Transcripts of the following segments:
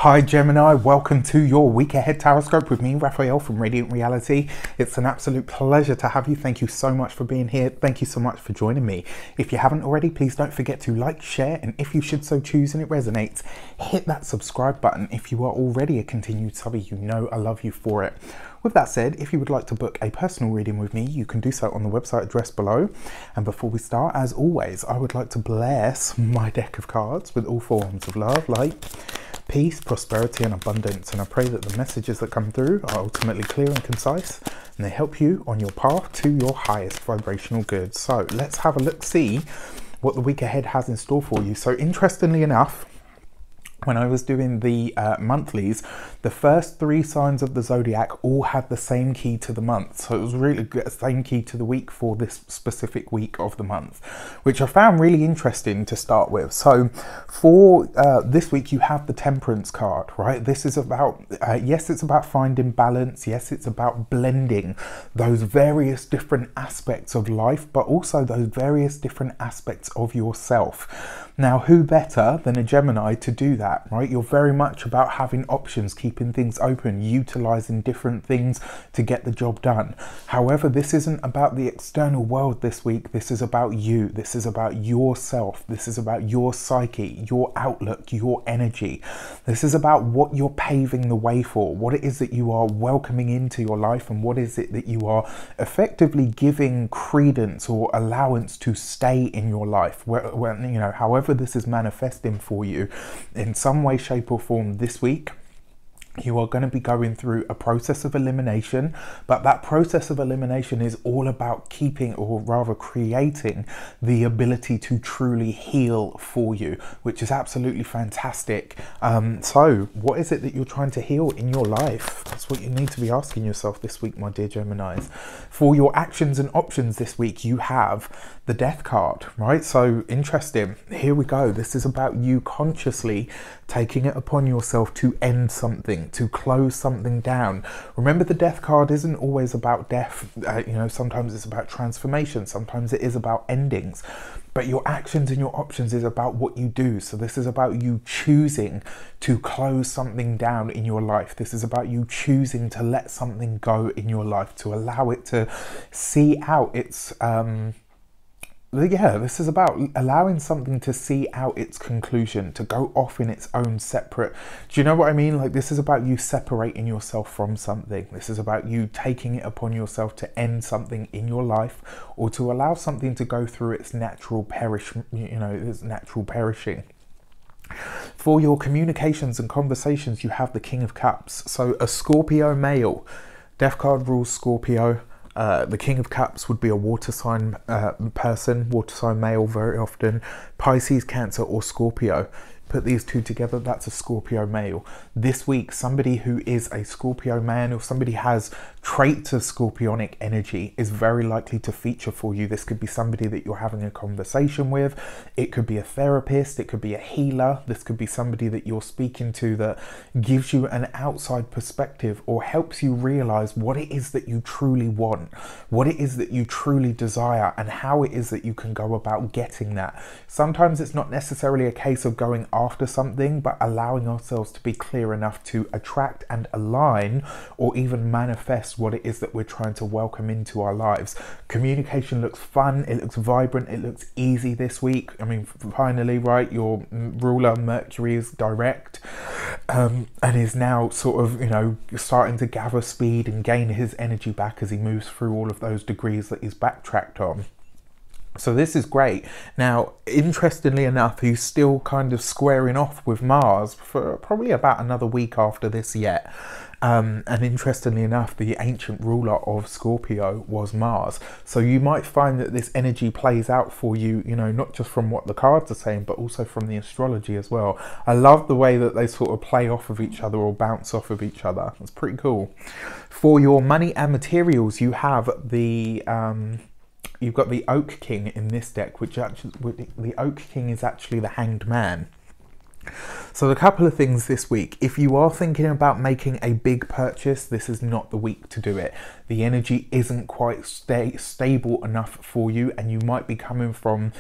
Hi Gemini, welcome to your week ahead Taroscope with me, Raphael from Reydiant Reality. It's an absolute pleasure to have you. Thank you so much for being here. Thank you so much for joining me. If you haven't already, please don't forget to like, share, and if you should so choose and it resonates, hit that subscribe button. If you are already a continued subby, you know I love you for it. With that said, if you would like to book a personal reading with me, you can do so on the website address below. And before we start, as always, I would like to bless my deck of cards with all forms of love, light, peace, prosperity, and abundance. And I pray that the messages that come through are ultimately clear and concise, and they help you on your path to your highest vibrational good. So let's have a look, see what the week ahead has in store for you. So interestingly enough, when I was doing the monthlies, the first 3 signs of the zodiac all had the same key to the month. So it was really the same key to the week for this specific week of the month, which I found really interesting to start with. So for this week, you have the Temperance card, right? This is about, yes, it's about finding balance. Yes, it's about blending those various different aspects of life, but also those various different aspects of yourself. Now, who better than a Gemini to do that, right? You're very much about having options, keeping things open, utilizing different things to get the job done. However, this isn't about the external world this week. This is about you. This is about yourself. This is about your psyche, your outlook, your energy. This is about what you're paving the way for, what it is that you are welcoming into your life, and what is it that you are effectively giving credence or allowance to stay in your life. When you know, however this is manifesting for you in some way, shape or form this week, you are going to be going through a process of elimination, but that process of elimination is all about keeping, or rather creating, the ability to truly heal for you, which is absolutely fantastic. So what is it that you're trying to heal in your life? That's what you need to be asking yourself this week, my dear Geminis. For your actions and options this week, you have the Death card, right? So interesting. Here we go. This is about you consciously taking it upon yourself to end something, to close something down. Remember, the Death card isn't always about death. You know, sometimes it's about transformation. Sometimes it is about endings. But your actions and your options is about what you do. So this is about you choosing to close something down in your life. This is about you choosing to let something go in your life, to allow it to see out its this is about allowing something to see out its conclusion, to go off in its own separate. Do you know what I mean? Like, this is about you separating yourself from something. This is about you taking it upon yourself to end something in your life, or to allow something to go through its natural its natural perishing. For your communications and conversations, you have the King of Cups. So a Scorpio male. Death card rules Scorpio. The King of Cups would be a water sign person, water sign male very often. Pisces, Cancer or Scorpio. Put these two together, that's a Scorpio male. This week, somebody who is a Scorpio man, or somebody has traits of scorpionic energy, is very likely to feature for you. This could be somebody that you're having a conversation with. It could be a therapist. It could be a healer. This could be somebody that you're speaking to that gives you an outside perspective, or helps you realize what it is that you truly want, what it is that you truly desire, and how it is that you can go about getting that. Sometimes it's not necessarily a case of going after something, but allowing ourselves to be clear enough to attract and align, or even manifest what it is that we're trying to welcome into our lives. Communication looks fun, it looks vibrant, it looks easy this week. I mean, finally, right, your ruler Mercury is direct, and is now sort of, you know, starting to gather speed and gain his energy back as he moves through all of those degrees that he's backtracked on. So this is great. Now, interestingly enough, he's still kind of squaring off with Mars for probably about another week after this yet. And interestingly enough, the ancient ruler of Scorpio was Mars. So you might find that this energy plays out for you, you know, not just from what the cards are saying, but also from the astrology as well. I love the way that they sort of play off of each other, or bounce off of each other. It's pretty cool. For your money and materials, you have the you've got the Oak King in this deck, which actually, the Oak King is actually the Hanged Man. So a couple of things this week. If you are thinking about making a big purchase, this is not the week to do it. The energy isn't quite stable enough for you, and you might be coming from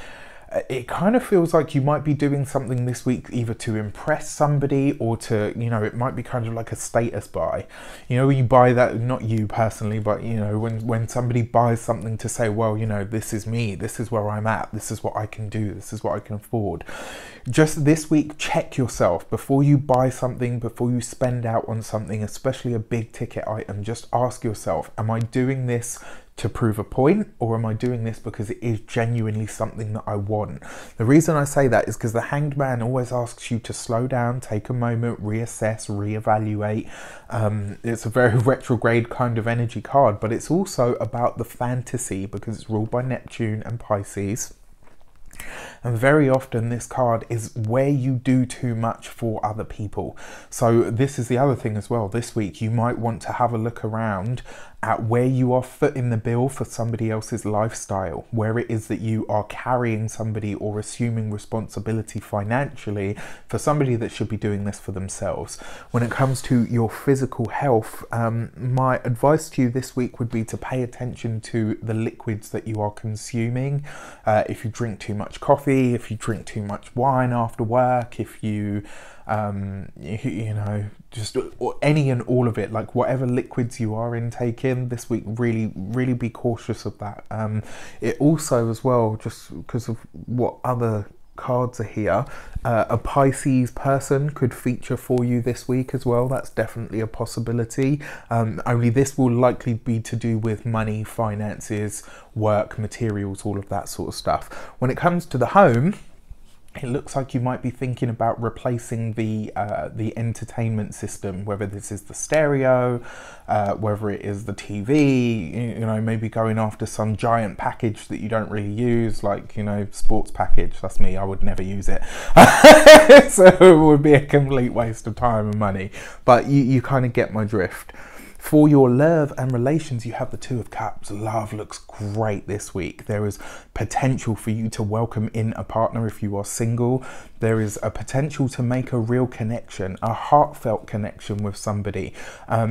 it kind of feels like you might be doing something this week either to impress somebody or to, you know, it might be kind of like a status buy. You know, when you buy that, not you personally, but, you know, when somebody buys something to say, well, you know, this is me, this is where I'm at, this is what I can do, this is what I can afford. Just this week, check yourself before you buy something, before you spend out on something, especially a big ticket item. Just ask yourself, am I doing this to prove a point, or am I doing this because it is genuinely something that I want? The reason I say that is because the Hanged Man always asks you to slow down, take a moment, reassess, reevaluate. It's a very retrograde kind of energy card, but it's also about the fantasy because it's ruled by Neptune and Pisces. And very often this card is where you do too much for other people. So this is the other thing as well. This week you might want to have a look around at where you are footing the bill for somebody else's lifestyle, where it is that you are carrying somebody or assuming responsibility financially for somebody that should be doing this for themselves. When it comes to your physical health, my advice to you this week would be to pay attention to the liquids that you are consuming. If you drink too much coffee, if you drink too much wine after work, if you you know, just any and all of it, like whatever liquids you are intaking this week, really be cautious of that. It also as well, just because of what other cards are here, a Pisces person could feature for you this week as well. That's definitely a possibility. Only this will likely be to do with money, finances, work, materials, all of that sort of stuff. When it comes to the home, it looks like you might be thinking about replacing the entertainment system, whether this is the stereo, whether it is the TV, you know, maybe going after some giant package that you don't really use, like, you know, sports package. That's me, I would never use it. So it would be a complete waste of time and money, but you kind of get my drift. For your love and relations, you have the Two of Cups. Love looks great this week. There is potential for you to welcome in a partner if you are single. There is a potential to make a real connection, a heartfelt connection with somebody.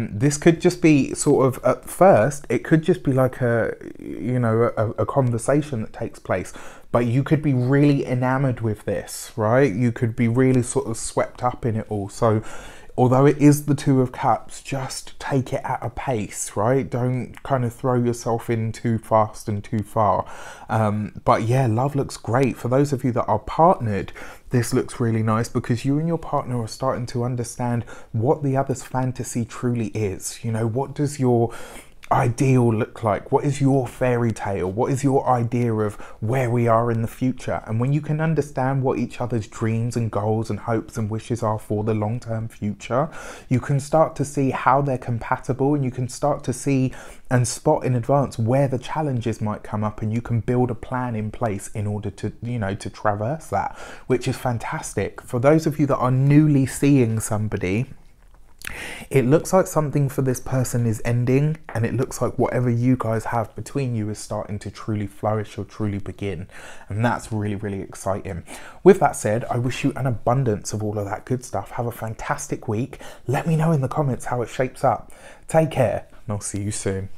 This could just be sort of, at first, it could just be like a, you know, a conversation that takes place. But you could be really enamored with this, right? You could be really sort of swept up in it all. So although it is the Two of Cups, just take it at a pace, right? Don't kind of throw yourself in too fast and too far. But yeah, love looks great. For those of you that are partnered, this looks really nice because you and your partner are starting to understand what the other's fantasy truly is. You know, what does your ideal look like? What is your fairy tale? What is your idea of where we are in the future? And when you can understand what each other's dreams and goals and hopes and wishes are for the long-term future, you can start to see how they're compatible, and you can start to see and spot in advance where the challenges might come up, and you can build a plan in place in order to, you know, to traverse that, which is fantastic. For those of you that are newly seeing somebody, it looks like something for this person is ending, and it looks like whatever you guys have between you is starting to truly flourish or truly begin, and that's really exciting. With that said, I wish you an abundance of all of that good stuff. Have a fantastic week. Let me know in the comments how it shapes up. Take care, and I'll see you soon.